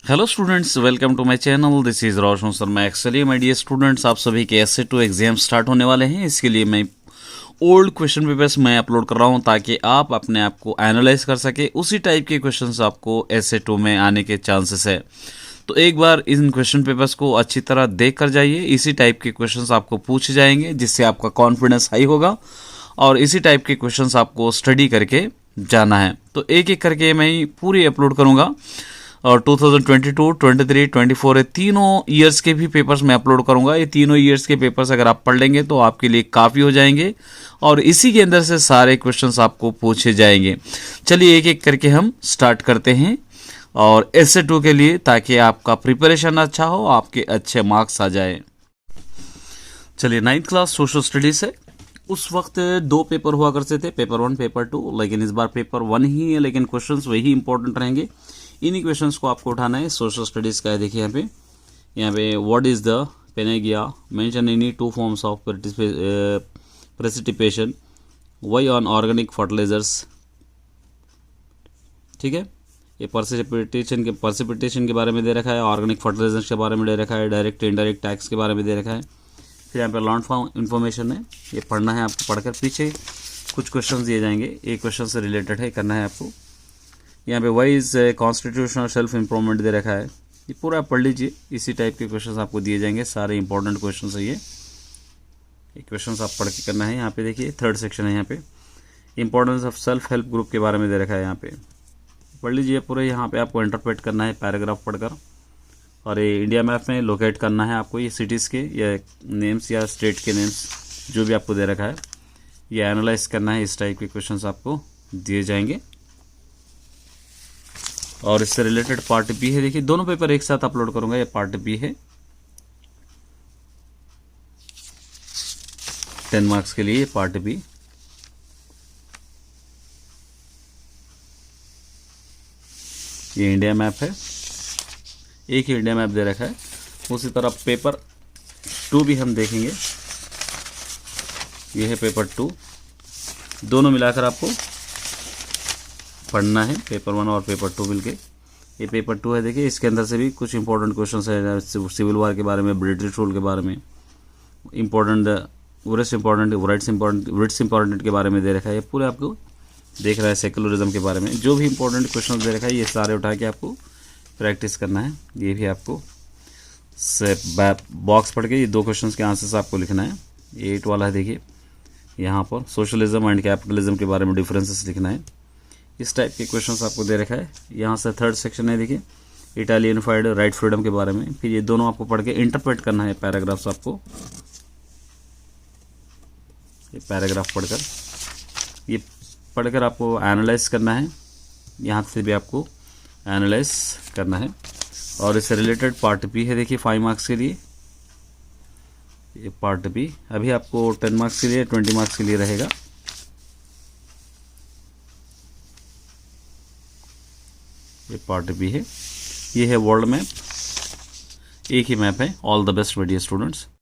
Hello students, welcome to my channel. This is Roshan Sharma. Actually my dear students, आप सभी के एसए2 exam start होने वाले हैं। इसके लिए मैं ओल्ड क्वेश्चन पेपर्स मैं अपलोड कर रहा हूं ताकि आप अपने आप को एनालाइज कर सके। उसी टाइप के क्वेश्चंस आपको एसए2 में आने के चांसेस है। तो एक बार इन क्वेश्चन पेपर्स को अच्छी तरह देख कर जाइए। इसी टाइप के क्वेश्चंस आपको पूछे जाएंगे जिससे आपका कॉन्फिडेंस हाई होगा और इसी टाइप के क्वेश्चंस आपको स्टडी करके जाना है। तो एक एक करके मैं पूरी अपलोड करूंगा और 2022, 23, 24 ये तीनों ईयर्स के भी पेपर्स मैं अपलोड करूंगा। ये तीनों ईयर्स के पेपर्स अगर आप पढ़ लेंगे तो आपके लिए काफ़ी हो जाएंगे और इसी के अंदर से सारे क्वेश्चंस आपको पूछे जाएंगे। चलिए एक एक करके हम स्टार्ट करते हैं और एसए2 के लिए, ताकि आपका प्रिपरेशन अच्छा हो, आपके अच्छे मार्क्स आ जाए। चलिए 9th क्लास सोशल स्टडीज है। उस वक्त दो पेपर हुआ करते थे, पेपर 1, पेपर 2, लेकिन इस बार पेपर 1 ही है, लेकिन क्वेश्चंस वही इंपॉर्टेंट रहेंगे। इन्हीं क्वेश्चंस को आपको उठाना है। सोशल स्टडीज़ का है, देखिए यहाँ पे what is the Pangaea, mention any 2 forms of precipitation, why on organic fertilisers. ठीक है, ये प्रेसिपिटेशन के बारे में दे रखा है, ऑर्गेनिक फर्टिलाइजर्स के बारे में दे रखा है, डायरेक्ट इनडायरेक्ट टैक्स के बारे में दे रखा है। फिर यहाँ पे लर्न फॉर्म इन्फॉर्मेशन है, ये पढ़ना है आपको। पढ़कर पीछे कुछ क्वेश्चन दिए जाएंगे, एक क्वेश्चन से रिलेटेड है, करना है आपको। यहाँ पे why is constitutional self improvement दे रखा है, ये पूरा पढ़ लीजिए। इसी टाइप के क्वेश्चंस आपको दिए जाएंगे, सारे इंपॉर्टेंट क्वेश्चंस है ये क्वेश्चंस आप पढ़ के करना है। यहाँ पे देखिए 3rd सेक्शन है, यहाँ पे importance of self help group के बारे में दे रखा है, यहाँ पे पढ़ लीजिए पूरे। यहाँ पे आपको इंटरप्रेट करना है पैराग्राफ पढ़कर, और ये इंडिया मैप में लोकेट करना है आपको। ये सिटीज़ के या नेम्स या स्टेट के नेम्स जो भी आपको दे रखा है, ये एनालाइज करना है। इस टाइप के क्वेश्चंस आपको दिए जाएंगे और इससे रिलेटेड पार्ट बी है। देखिए दोनों पेपर एक साथ अपलोड करूंगा, ये पार्ट बी है 10 मार्क्स के लिए, पार्ट बी। ये इंडिया मैप है, एक ही इंडिया मैप दे रखा है। उसी तरह पेपर 2 भी हम देखेंगे, ये है पेपर 2। दोनों मिलाकर आपको पढ़ना है, पेपर 1 और पेपर 2 मिलके। ये पेपर 2 है, देखिए इसके अंदर से भी कुछ इंपॉर्टेंट क्वेश्चन है, सिविल वार के बारे में, ब्रिटिश रूल के बारे में, इंपॉर्टेंट राइट्स इंपॉर्टेंट के बारे में दे रखा है। ये पूरे आपको देख रहा है, सेकुलरिज्म के बारे में जो भी इंपॉर्टेंट क्वेश्चन दे रखा है, ये सारे उठा के आपको प्रैक्टिस करना है। ये भी आपको बॉक्स पढ़ के ये 2 क्वेश्चन के आंसर्स आपको लिखना है। ये 8 वाला है, देखिए यहाँ पर सोशलिज्म एंड कैपिटलिज्म के बारे में डिफरेंसेस लिखना है। इस टाइप के क्वेश्चंस आपको दे रखा है। यहाँ से 3rd सेक्शन है, देखिए इटालियन यूनिफाइड राइट फ्रीडम के बारे में। फिर ये दोनों आपको पढ़ के इंटरप्रेट करना है पैराग्राफ्स आपको। ये पैराग्राफ पढ़कर आपको एनालाइज करना है, यहाँ से भी आपको एनालाइज करना है। और इससे रिलेटेड पार्ट बी है, देखिए 5 मार्क्स के लिए ये पार्ट बी। अभी आपको 10 मार्क्स के लिए, 20 मार्क्स के लिए रहेगा। ये पार्ट बी है, ये है वर्ल्ड मैप, एक ही मैप है। All the best my dear students.